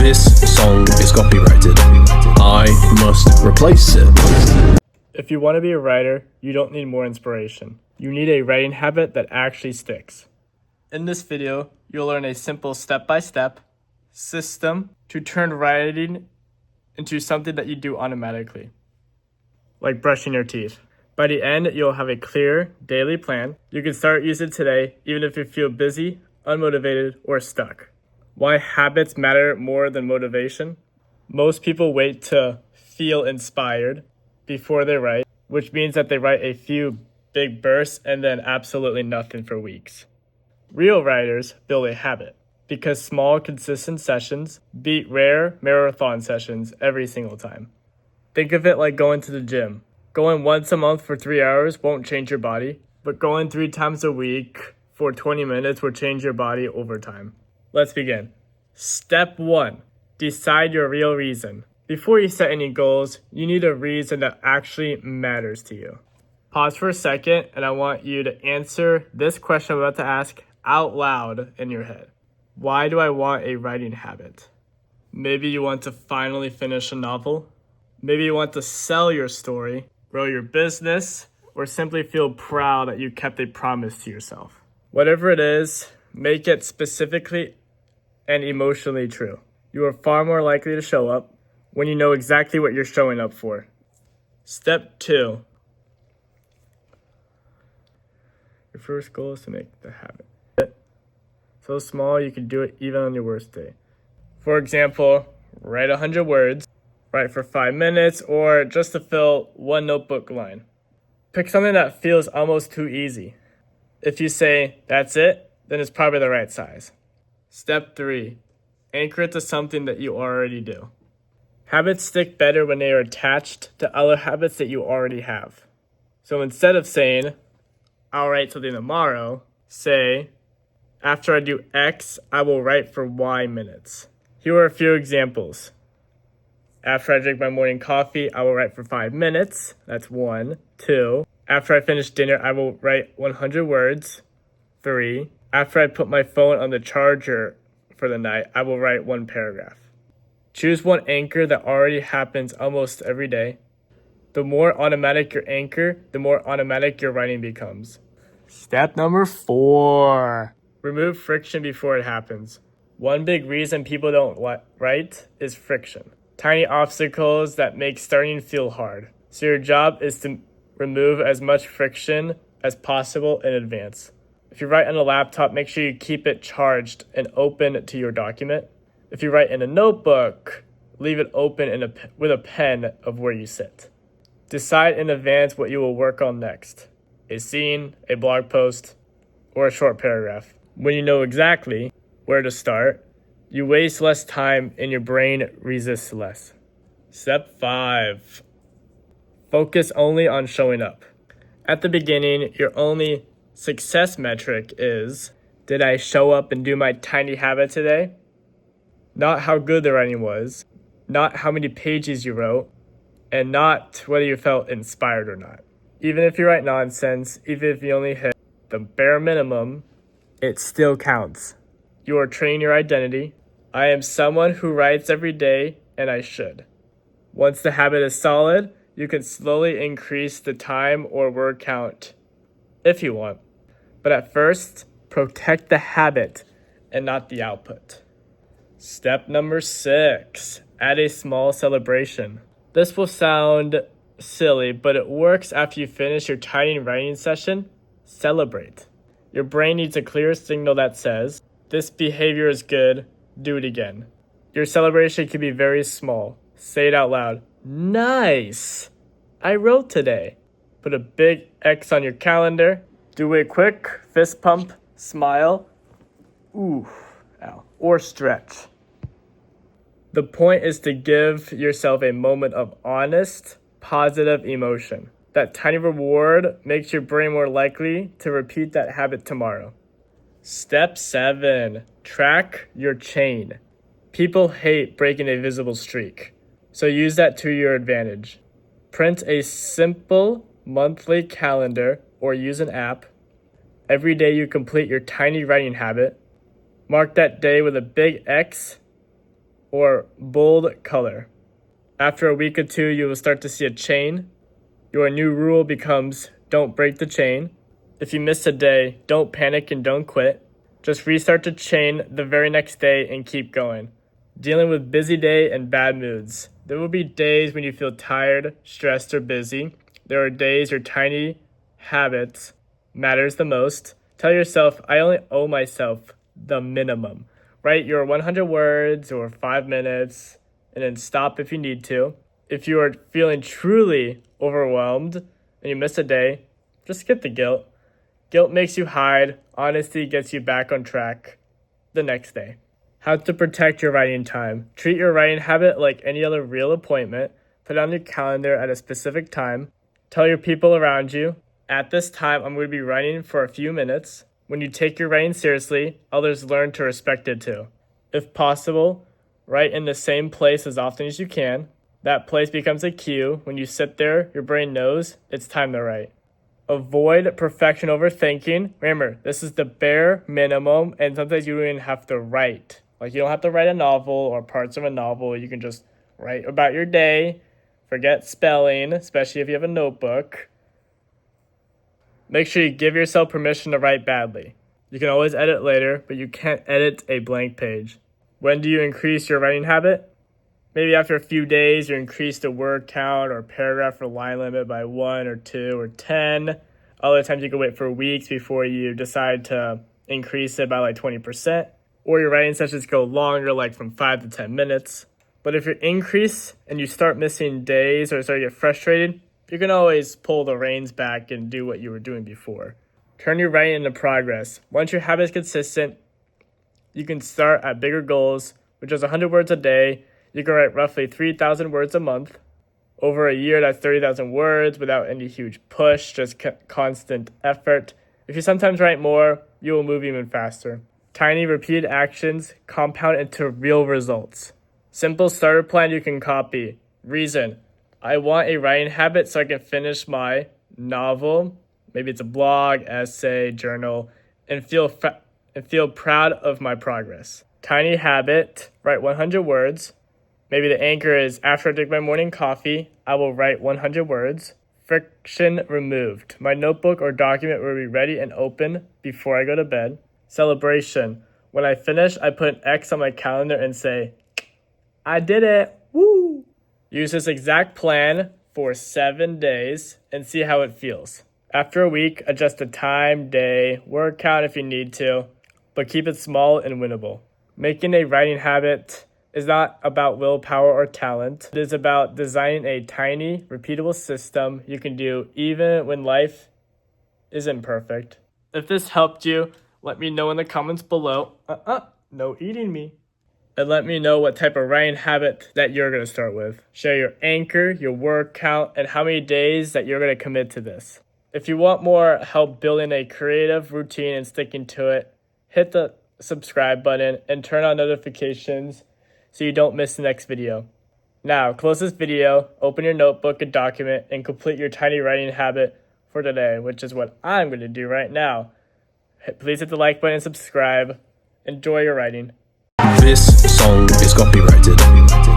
This song is copyrighted. I must replace it. If you want to be a writer, you don't need more inspiration. You need a writing habit that actually sticks. In this video, you'll learn a simple step-by-step system to turn writing into something that you do automatically, like brushing your teeth. By the end, you'll have a clear daily plan. You can start using it today, even if you feel busy, unmotivated, or stuck. Why habits matter more than motivation? Most people wait to feel inspired before they write, which means that they write a few big bursts and then absolutely nothing for weeks. Real writers build a habit because small, consistent sessions beat rare marathon sessions every single time. Think of it like going to the gym. Going once a month for 3 hours won't change your body, but going 3 times a week for 20 minutes will change your body over time. Let's begin. Step 1. Decide your real reason. Before you set any goals, you need a reason that actually matters to you. Pause for a second, and I want you to answer this question I'm about to ask out loud in your head. Why do I want a writing habit? Maybe you want to finally finish a novel. Maybe you want to sell your story, grow your business, or simply feel proud that you kept a promise to yourself. Whatever it is, make it specifically and emotionally true. You are far more likely to show up when you know exactly what you're showing up for. Step 2. Your first goal is to make the habit so small you can do it even on your worst day. For example, write 100 words, write for 5 minutes, or just to fill one notebook line. Pick something that feels almost too easy. If you say, that's it, then it's probably the right size. Step 3. Anchor it to something that you already do. Habits stick better when they are attached to other habits that you already have. So instead of saying, I'll write something tomorrow, say, after I do X, I will write for Y minutes. Here are a few examples. After I drink my morning coffee, I will write for 5 minutes. That's 1. 2. After I finish dinner, I will write 100 words. 3. After I put my phone on the charger for the night, I will write 1 paragraph. Choose one anchor that already happens almost every day. The more automatic your anchor, the more automatic your writing becomes. Step number 4. Remove friction before it happens. One big reason people don't write is friction. Tiny obstacles that make starting feel hard. So your job is to remove as much friction as possible in advance. If you write on a laptop, make sure you keep it charged and open to your document. If you write in a notebook, leave it open with a pen of where you sit. Decide in advance what you will work on next. A scene, a blog post, or a short paragraph. When you know exactly where to start, you waste less time and your brain resists less. Step 5. Focus only on showing up. At the beginning, your only success metric is, did I show up and do my tiny habit today? Not how good the writing was, not how many pages you wrote, and not whether you felt inspired or not. Even if you write nonsense, even if you only hit the bare minimum, it still counts. You are training your identity. I am someone who writes every day, and I should. Once the habit is solid, you can slowly increase the time or word count if you want. But at first, protect the habit and not the output. Step number 6. Add a small celebration. This will sound silly, but it works after you finish your tiny writing session. Celebrate. Your brain needs a clear signal that says, this behavior is good, do it again. Your celebration can be very small. Say it out loud. Nice! I wrote today. Put a big X on your calendar. Do a quick fist pump, smile, ooh, ow, or stretch. The point is to give yourself a moment of honest, positive emotion. That tiny reward makes your brain more likely to repeat that habit tomorrow. Step 7. Track your chain. People hate breaking a visible streak, so use that to your advantage. Print a simple monthly calendar or use an app. Every day you complete your tiny writing habit, mark that day with a big X or bold color. After a week or two, you will start to see a chain. Your new rule becomes don't break the chain. If you miss a day, don't panic and don't quit. Just restart the chain the very next day and keep going. Dealing with busy day and bad moods. There will be days when you feel tired, stressed, or busy. There are days your tiny habits matters the most. Tell yourself, I only owe myself the minimum. Write your 100 words or 5 minutes and then stop if you need to. If you are feeling truly overwhelmed and you miss a day, just skip the guilt. Guilt makes you hide. Honesty gets you back on track the next day. How to protect your writing time. Treat your writing habit like any other real appointment. Put it on your calendar at a specific time. Tell your people around you, at this time, I'm going to be writing for a few minutes. When you take your writing seriously, others learn to respect it too. If possible, write in the same place as often as you can. That place becomes a cue. When you sit there, your brain knows it's time to write. Avoid perfection overthinking. Remember, this is the bare minimum, and sometimes you don't even have to write. Like, you don't have to write a novel or parts of a novel. You can just write about your day. Forget spelling, especially if you have a notebook. Make sure you give yourself permission to write badly. You can always edit later, but you can't edit a blank page. When do you increase your writing habit? Maybe after a few days, you increase the word count or paragraph or line limit by 1 or 2 or 10. Other times you can wait for weeks before you decide to increase it by like 20%. Or your writing sessions go longer, like from 5 to 10 minutes. But if you increase and you start missing days or start to get frustrated, you can always pull the reins back and do what you were doing before. Turn your writing into progress. Once your habit is consistent, you can start at bigger goals, which is 100 words a day. You can write roughly 3,000 words a month. Over a year, that's 30,000 words without any huge push, just constant effort. If you sometimes write more, you will move even faster. Tiny repeated actions compound into real results. Simple starter plan you can copy. Reason: I want a writing habit so I can finish my novel, maybe it's a blog, essay, journal, and feel proud of my progress. Tiny habit: write 100 words. Maybe the anchor is after I drink my morning coffee, I will write 100 words. Friction removed. My notebook or document will be ready and open before I go to bed. Celebration: when I finish, I put an X on my calendar and say, I did it. Woo! Use this exact plan for 7 days and see how it feels. After a week, adjust the time, day, word count if you need to, but keep it small and winnable. Making a writing habit is not about willpower or talent. It is about designing a tiny, repeatable system you can do even when life isn't perfect. If this helped you, let me know in the comments below. No eating me. And let me know what type of writing habit that you're going to start with. Share your anchor, your word count, and how many days that you're going to commit to this. If you want more help building a creative routine and sticking to it, hit the subscribe button and turn on notifications so you don't miss the next video. Now, close this video, open your notebook and document, and complete your tiny writing habit for today, which is what I'm going to do right now. Please hit the like button and subscribe. Enjoy your writing. This song is copyrighted.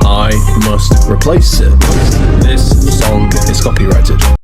I must replace it. This song is copyrighted.